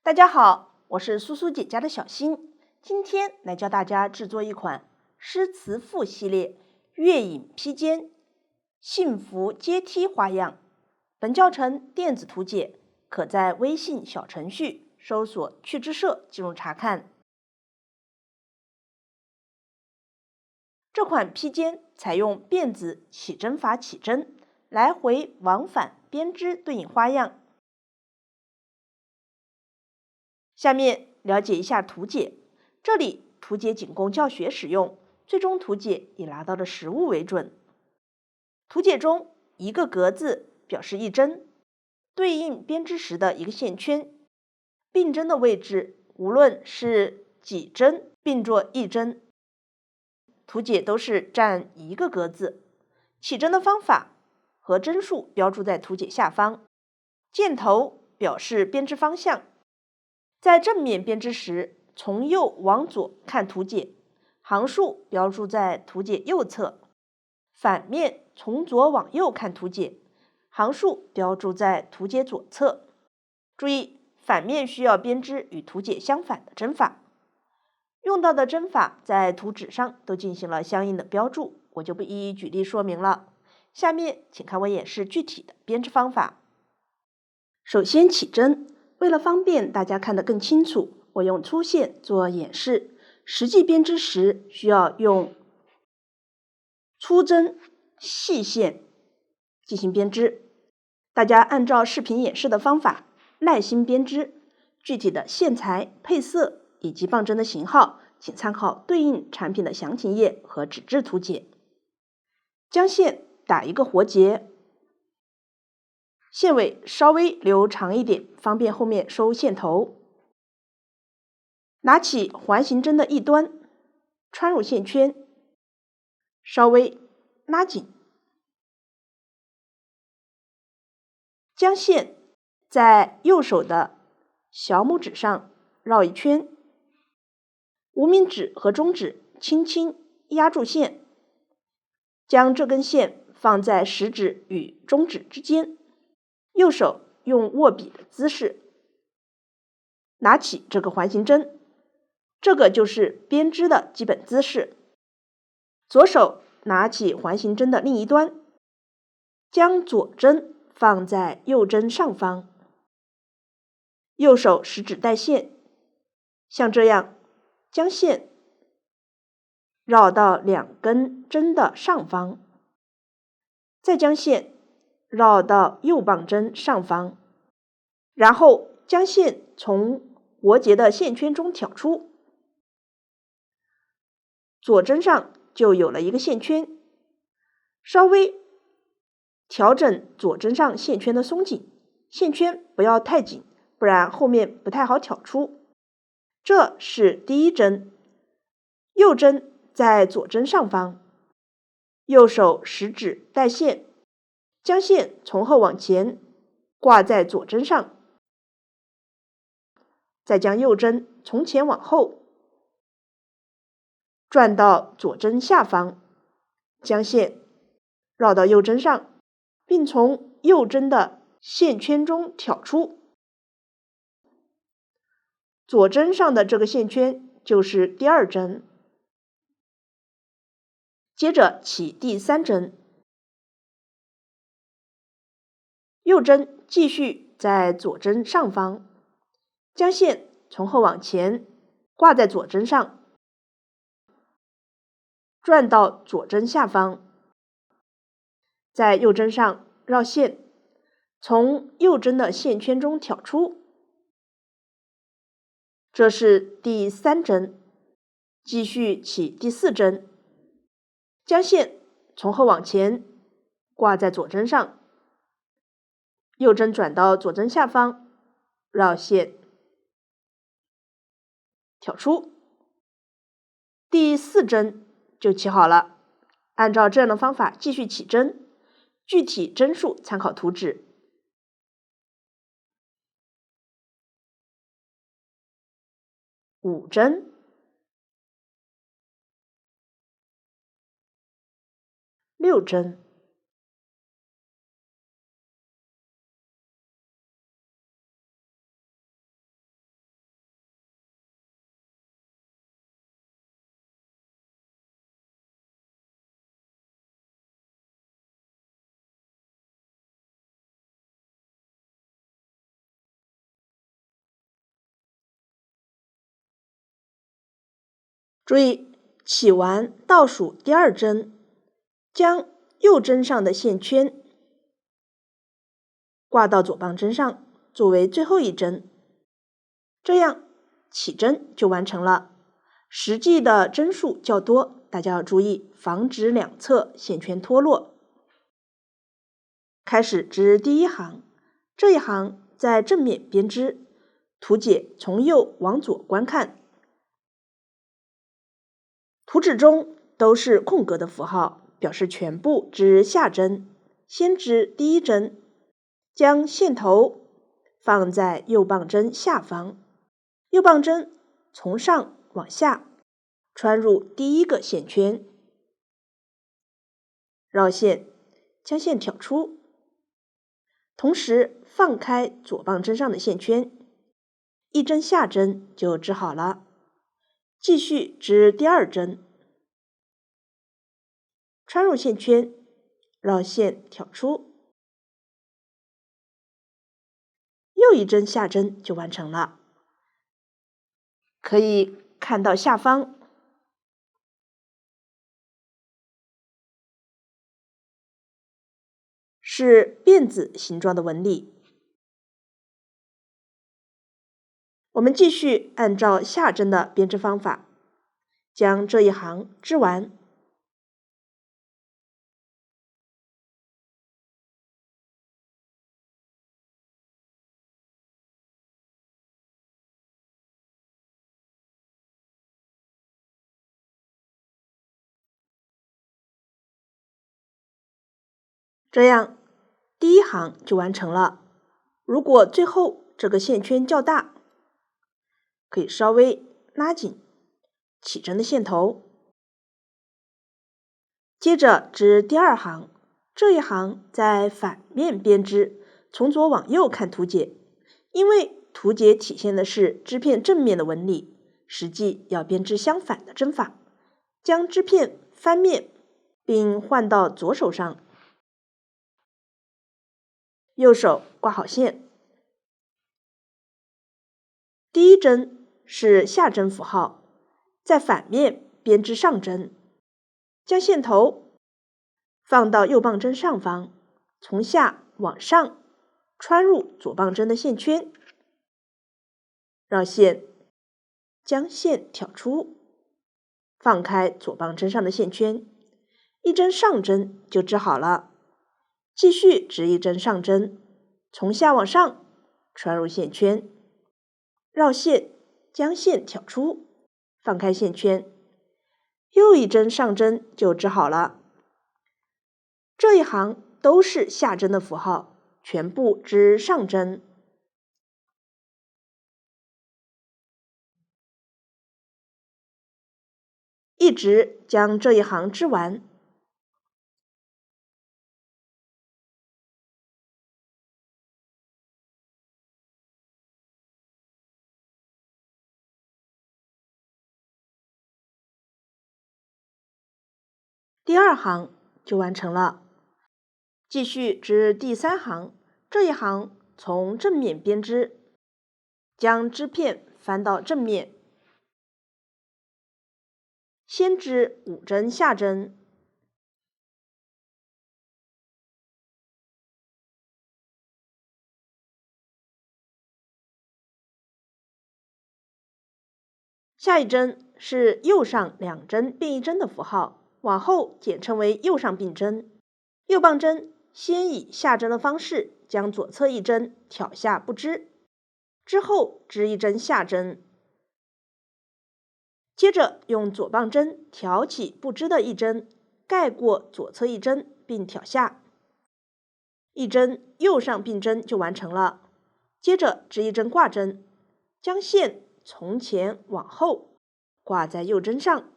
大家好，我是苏苏姐家的小新，今天来教大家制作一款诗词赋系列月影披肩幸福阶梯花样。本教程电子图解可在微信小程序搜索“趣之社”进入查看。这款披肩采用辫子起针法起针，来回往返编织对应花样。下面了解一下图解，这里图解仅供教学使用，最终图解以拿到的实物为准。图解中，一个格子表示一针，对应编织时的一个线圈，并针的位置无论是几针并作一针，图解都是占一个格子。起针的方法和针数标注在图解下方，箭头表示编织方向。在正面编织时，从右往左看图解，行数标注在图解右侧；反面从左往右看图解，行数标注在图解左侧。注意，反面需要编织与图解相反的针法。用到的针法在图纸上都进行了相应的标注，我就不一一举例说明了。下面请看我演示具体的编织方法。首先起针。为了方便大家看得更清楚，我用粗线做演示。实际编织时需要用粗针、细线进行编织。大家按照视频演示的方法耐心编织。具体的线材、配色以及棒针的型号，请参考对应产品的详情页和纸质图解。将线打一个活结。线尾稍微留长一点，方便后面收线头。拿起环形针的一端，穿入线圈，稍微拉紧，将线在右手的小拇指上绕一圈，无名指和中指轻轻压住线，将这根线放在食指与中指之间。右手用握笔的姿势拿起这个环形针，这个就是编织的基本姿势。左手拿起环形针的另一端，将左针放在右针上方，右手食指带线，像这样将线绕到两根针的上方，再将线绕到右棒针上方，然后将线从活结的线圈中挑出，左针上就有了一个线圈。稍微调整左针上线圈的松紧，线圈不要太紧，不然后面不太好挑出。这是第一针，右针在左针上方，右手食指带线，将线从后往前挂在左针上，再将右针从前往后转到左针下方，将线绕到右针上，并从右针的线圈中挑出。左针上的这个线圈就是第二针。接着起第三针，右针继续在左针上方，将线从后往前挂在左针上，转到左针下方，在右针上绕线，从右针的线圈中挑出。这是第三针，继续起第四针，将线从后往前挂在左针上，右针转到左针下方，绕线，挑出。第四针就起好了。按照这样的方法继续起针，具体针数参考图纸。5针、6针、注意，起完倒数第2针，将右针上的线圈挂到左棒针上，作为最后一针，这样起针就完成了。实际的针数较多，大家要注意，防止两侧线圈脱落。开始织第1行，这一行在正面编织，图解从右往左观看。图纸中都是空格的符号，表示全部织下针。先织第1针，将线头放在右棒针下方，右棒针从上往下穿入第1个线圈，绕线，将线挑出，同时放开左棒针上的线圈，一针下针就织好了。继续织第2针，穿入线圈，绕线挑出，又一针下针就完成了。可以看到下方是辫子形状的纹理。我们继续按照下针的编织方法，将这一行织完。这样第1行就完成了。如果最后这个线圈较大，可以稍微拉紧起针的线头。接着织第2行，这一行在反面编织，从左往右看图解。因为图解体现的是织片正面的纹理，实际要编织相反的针法。将织片翻面，并换到左手上，右手挂好线。第1针是下针符号，在反面编织上针，将线头放到右棒针上方，从下往上穿入左棒针的线圈，绕线，将线挑出，放开左棒针上的线圈，一针上针就织好了。继续织一针上针，从下往上穿入线圈，绕线，将线挑出，放开线圈，又一针上针就织好了。这一行都是下针的符号，全部织上针。一直将这一行织完。第2行就完成了。继续织第3行，这一行从正面编织，将织片翻到正面，先织5针下针，下一针是右上2针并1针的符号，往后简称为右上并针。右棒针先以下针的方式将左侧一针挑下不织，之后织一针下针，接着用左棒针挑起不织的一针，盖过左侧一针并挑下，一针右上并针就完成了。接着织一针挂针，将线从前往后挂在右针上，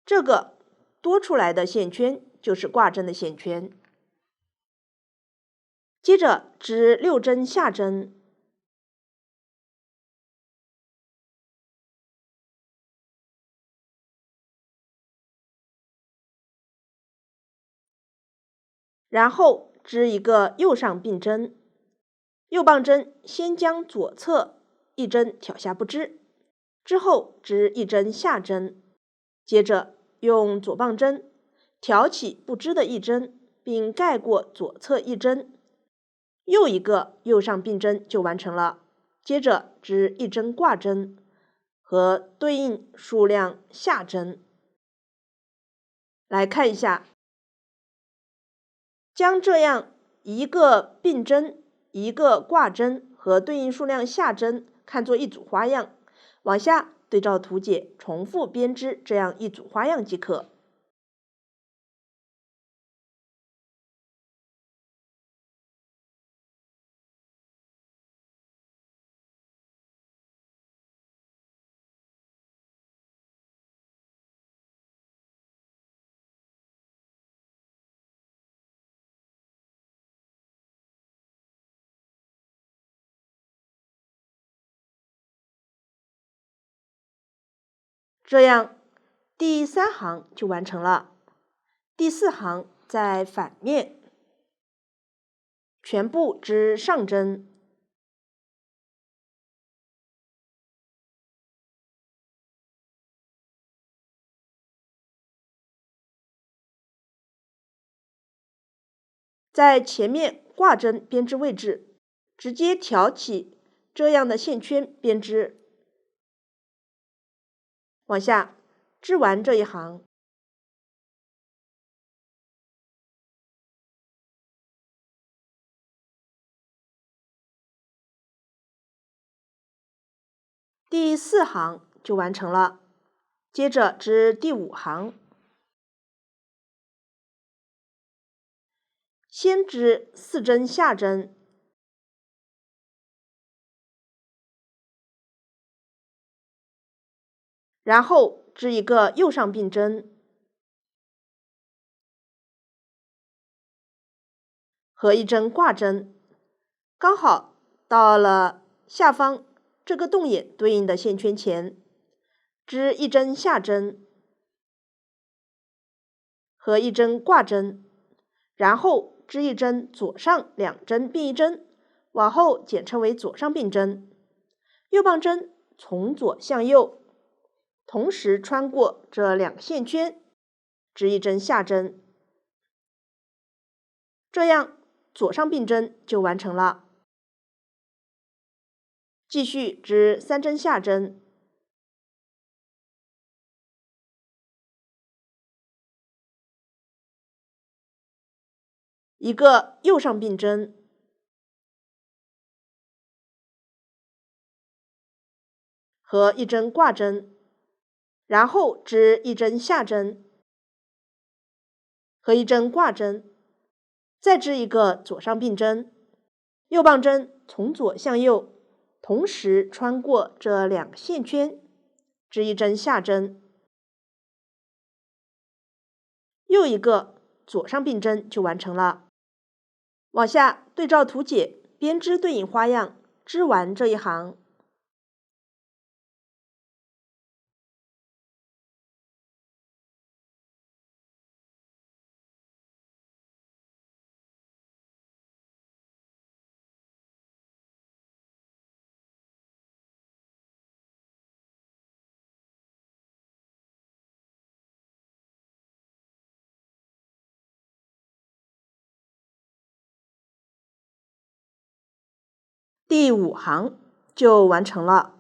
这个多出来的线圈就是挂针的线圈。接着织6针下针，然后织一个右上并针。右棒针先将左侧一针挑下不织，之后织一针下针，接着用左棒针挑起不织的一针，并盖过左侧一针，又一个右上并针就完成了。接着织一针挂针和对应数量下针。来看一下，将这样一个并针、一个挂针和对应数量下针看作一组花样，往下对照图解重复编织这样一组花样即可。这样第3行就完成了。第4行在反面全部织上针，在前面挂针编织位置直接挑起这样的线圈编织，往下织完这一行。第4行就完成了。接着织第5行，先织4针下针，然后织一个右上并针和一针挂针，刚好到了下方这个洞眼对应的线圈前，织一针下针和一针挂针，然后织一针左上2针并一针，往后简称为左上并针。右棒针从左向右，同时穿过这2个线圈，织一针下针，这样左上并针就完成了。继续织3针下针，一个右上并针和一针挂针，然后织一针下针和一针挂针，再织一个左上并针，右棒针从左向右，同时穿过这2个线圈，织一针下针，又一个左上并针就完成了。往下对照图解编织对应花样，织完这一行。第5行就完成了。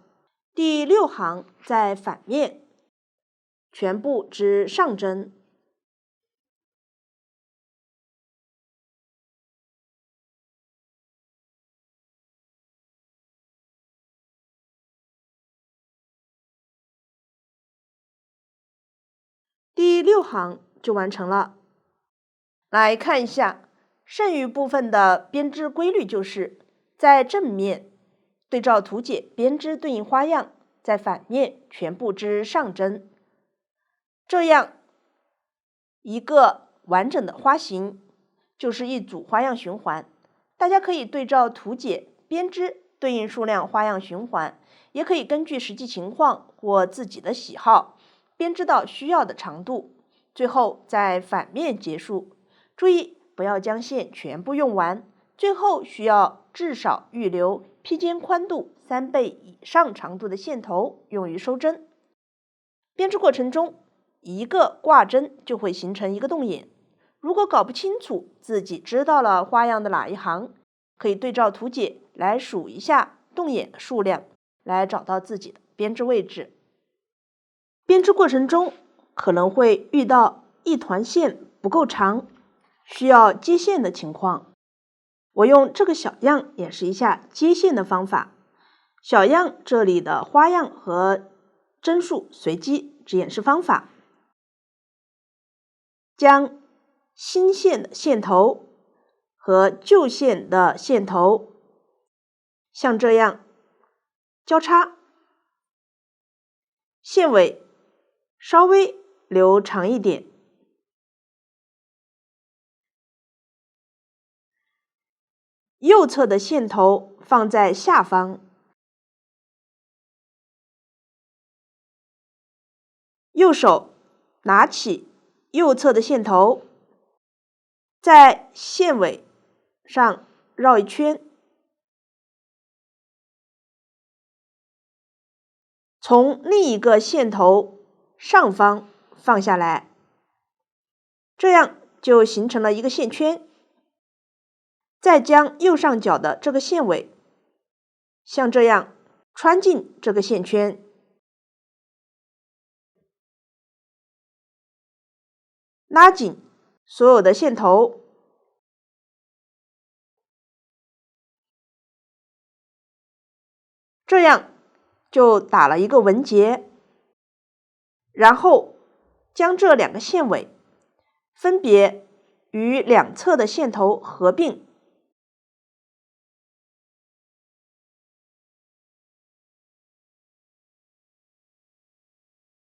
第6行在反面全部织上针，第6行就完成了。来看一下剩余部分的编织规律，就是在正面对照图解编织对应花样，在反面全部织上针，这样一个完整的花型就是一组花样循环。大家可以对照图解编织对应数量花样循环，也可以根据实际情况或自己的喜好编织到需要的长度，最后在反面结束。注意不要将线全部用完，最后需要至少预留披肩宽度3倍以上长度的线头用于收针。编织过程中，一个挂针就会形成一个洞眼。如果搞不清楚自己知道了花样的哪一行，可以对照图解来数一下洞眼的数量，来找到自己的编织位置。编织过程中可能会遇到一团线不够长，需要接线的情况。我用这个小样演示一下接线的方法。小样这里的花样和针数随机，只演示方法。将新线的线头和旧线的线头像这样交叉，线尾稍微留长一点，右侧的线头放在下方，右手拿起右侧的线头，在线尾上绕一圈，从另一个线头上方放下来，这样就形成了一个线圈。再将右上角的这个线尾像这样穿进这个线圈，拉紧所有的线头，这样就打了一个纹结。然后将这2个线尾分别与两侧的线头合并，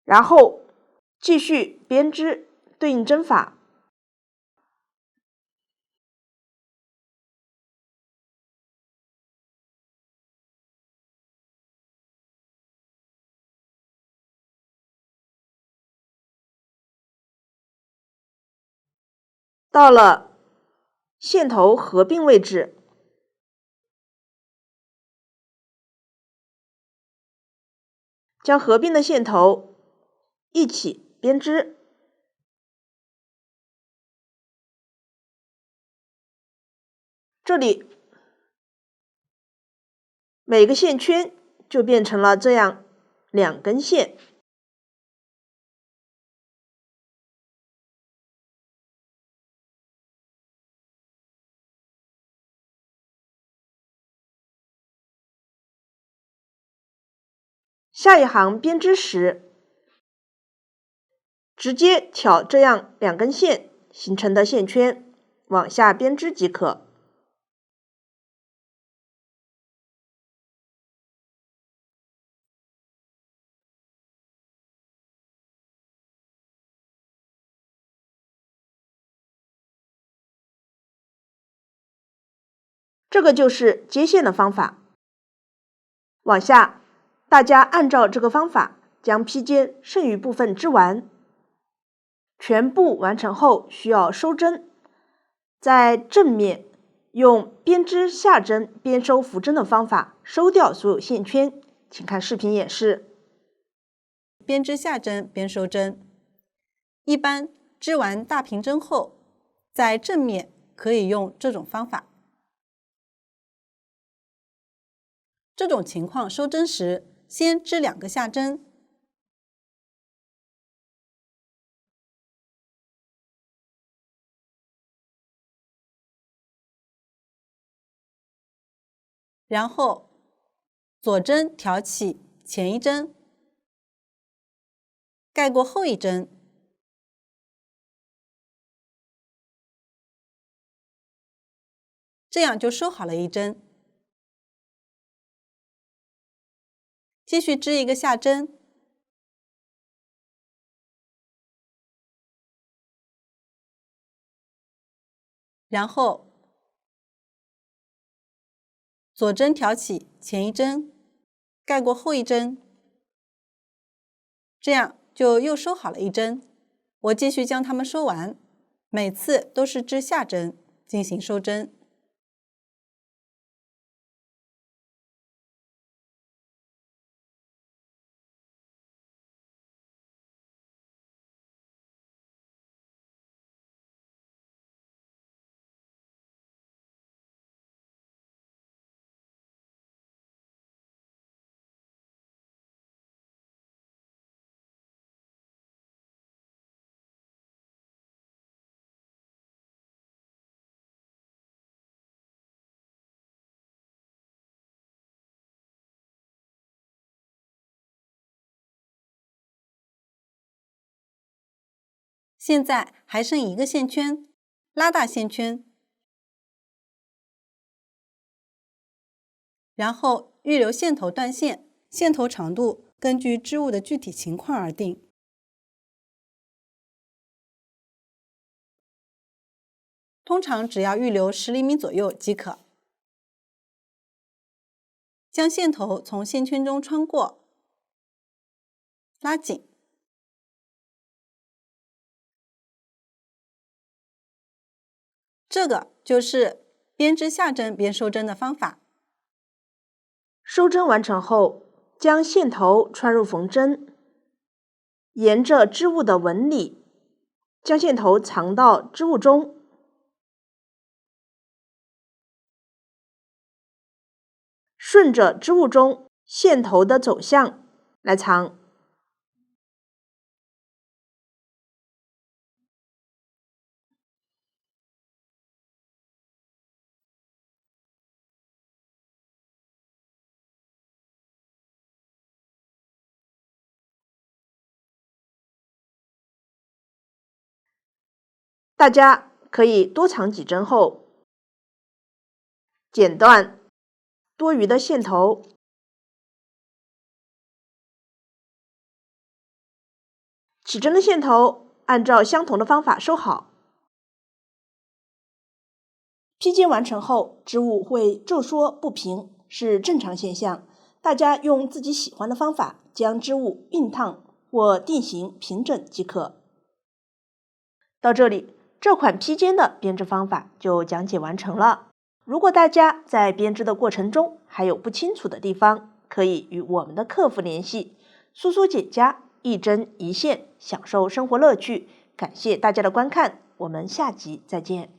然后继续编织对应针法。到了线头合并位置，将合并的线头一起编织。这里每个线圈就变成了这样2根线。下一行编织时，直接挑这样2根线形成的线圈往下编织即可。这个就是接线的方法。往下，大家按照这个方法将披肩剩余部分织完。全部完成后需要收针，在正面用编织下针边收浮针的方法收掉所有线圈，请看视频演示。边织下针边收针，一般织完大平针后，在正面可以用这种方法。这种情况收针时，先织2个下针，然后左针挑起前一针，盖过后一针，这样就收好了一针。继续织一个下针，然后左针挑起前一针，盖过后一针，这样就又收好了一针。我继续将它们收完，每次都是织下针进行收针。现在还剩一个线圈，拉大线圈，然后预留线头断线，线头长度根据织物的具体情况而定。通常只要预留10厘米左右即可。将线头从线圈中穿过，拉紧。这个就是边织下针边收针的方法。收针完成后，将线头穿入缝针，沿着织物的纹理，将线头藏到织物中。顺着织物中线头的走向来藏。大家可以多藏几针后，剪断多余的线头，起针的线头按照相同的方法收好。披肩完成后，织物会皱缩不平，是正常现象。大家用自己喜欢的方法将织物熨烫或定型平整即可。到这里，这款披肩的编织方法就讲解完成了。如果大家在编织的过程中还有不清楚的地方，可以与我们的客服联系。苏苏姐家，一针一线，享受生活乐趣。感谢大家的观看，我们下集再见。